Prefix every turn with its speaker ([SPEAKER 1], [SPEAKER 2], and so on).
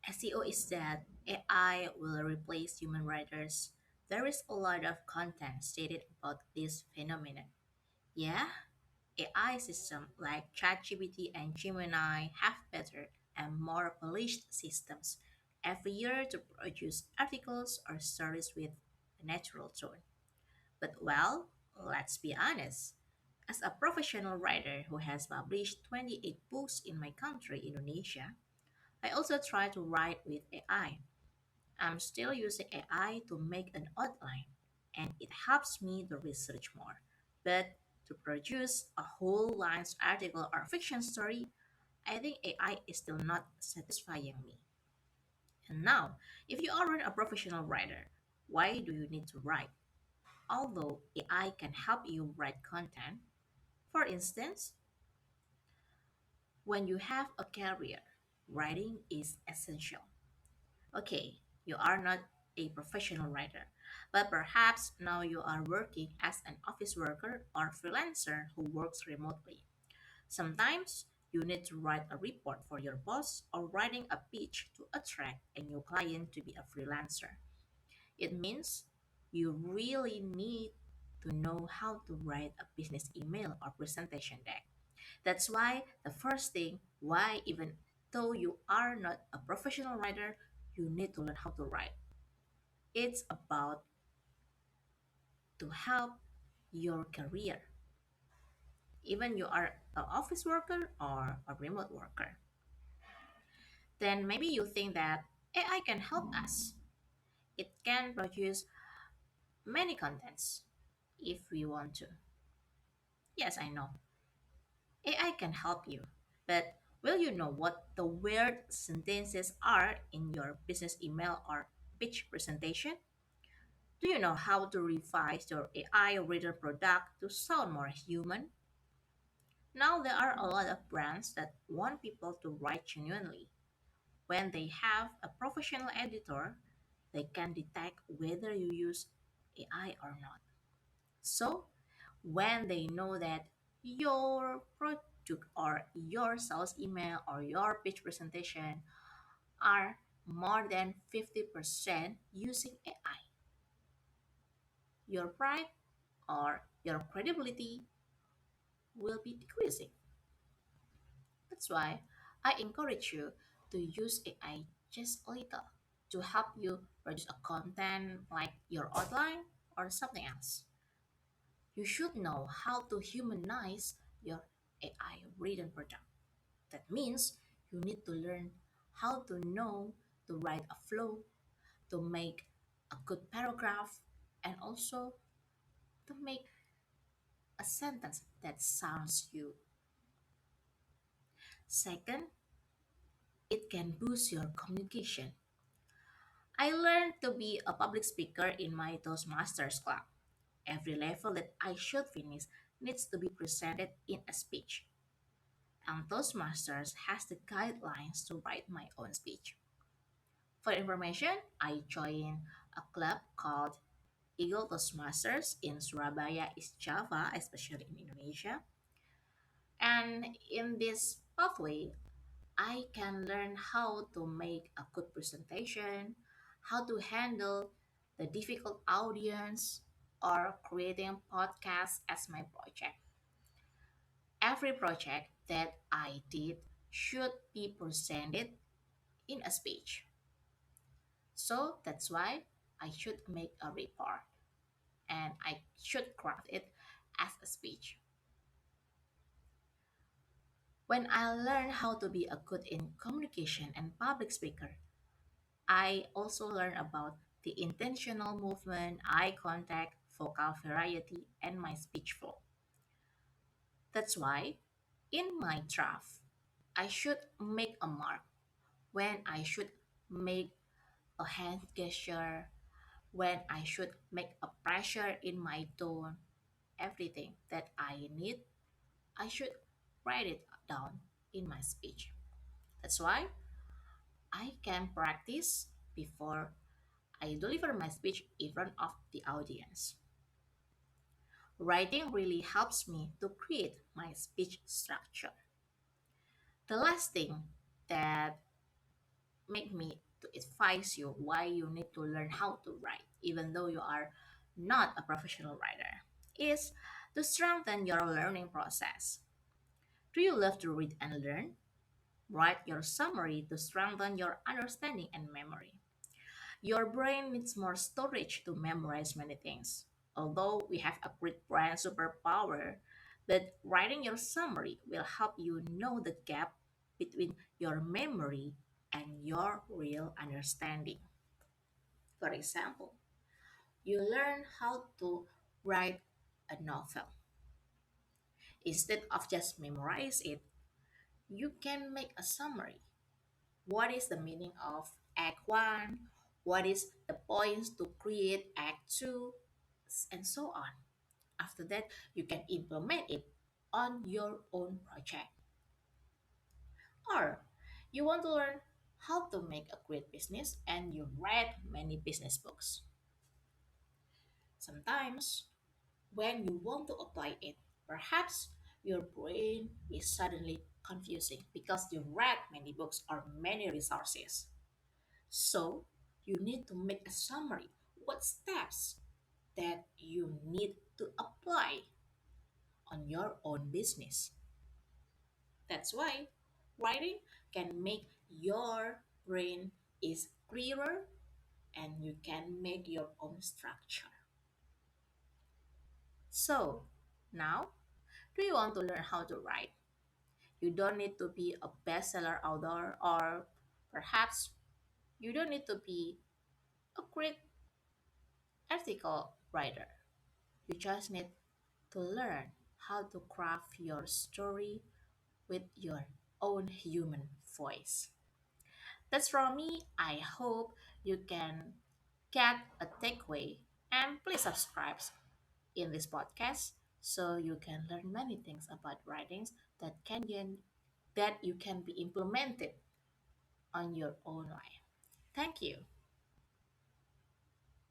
[SPEAKER 1] SEO is that AI will replace human writers. There is a lot of content stated about this phenomenon. Yeah, AI systems like ChatGPT and Gemini have better and more polished systems every year to produce articles or stories with a natural tone. But well, let's be honest. As a professional writer who has published 28 books in my country, Indonesia, I also try to write with AI. I'm still using AI to make an outline, and it helps me to research more. But to produce a whole lines article or fiction story, I think AI is still not satisfying me. And now, if you aren't a professional writer, why do you need to write? Although AI can help you write content, for instance, when you have a career, writing is essential. Okay, you are not a professional writer, but perhaps now you are working as an office worker or freelancer who works remotely. Sometimes you need to write a report for your boss or writing a pitch to attract a new client to be a freelancer. It means you really need to know how to write a business email or presentation deck. That's why the first thing, why even though you are not a professional writer, you need to learn how to write. It's about to help your career, even you are an office worker or a remote worker. Then maybe you think that AI can help us. It can produce many contents if we want to. Yes, I know. AI can help you, but will you know what the weird sentences are in your business email or pitch presentation? Do you know how to revise your AI written product to sound more human? Now there are a lot of brands that want people to write genuinely. When they have a professional editor, they can detect whether you use AI or not. So, when they know that your product or your sales email or your pitch presentation are more than 50% using AI, your pride or your credibility will be decreasing. That's why I encourage you to use AI just a little to help you produce a content like your outline or something else. You should know how to humanize your AI written product. That means you need to learn how to know to write a flow, to make a good paragraph, and also to make a sentence that sounds you. Second, it can boost your communication. I learned to be a public speaker in my Toastmasters club. Every level that I should finish needs to be presented in a speech, and Toastmasters has the guidelines to write my own speech. For information, I joined a club called Eagle Toastmasters in Surabaya, East Java, especially in Indonesia. And in this pathway, I can learn how to make a good presentation, how to handle the difficult audience, or creating podcasts as my project. Every project that I did should be presented in a speech. So that's why I should make a report and I should craft it as a speech. When I learned how to be a good in communication and public speaker, I also learned about the intentional movement, eye contact, vocal variety, and my speech flow. That's why in my draft, I should make a mark when I should make a hand gesture, when I should make a pressure in my tone, everything that I need, I should write it down in my speech. That's why I can practice before I deliver my speech in front of the audience. Writing really helps me to create my speech structure. The last thing that make me to advise you why you need to learn how to write, even though you are not a professional writer, is to strengthen your learning process. Do you love to read and learn? Write your summary to strengthen your understanding and memory. Your brain needs more storage to memorize many things. Although we have a great brain superpower, but writing your summary will help you know the gap between your memory and your real understanding. For example, you learn how to write a novel. Instead of just memorize it, you can make a summary. What is the meaning of Act 1? What is the points to create Act 2? And so on. After that, you can implement it on your own project. Or you want to learn how to make a great business and you read many business books. Sometimes, when you want to apply it, perhaps your brain is suddenly confusing because you read many books or many resources. So, you need to make a summary. What steps that you need to apply on your own business? That's why writing can make your brain is clearer and you can make your own structure. So, now, do you want to learn how to write? You don't need to be a bestseller author, or perhaps you don't need to be a great article writer. You just need to learn how to craft your story with your own human voice. That's from me. I hope you can get a takeaway and please subscribe in this podcast so you can learn many things about writings that you can be implemented on your own life. Thank you.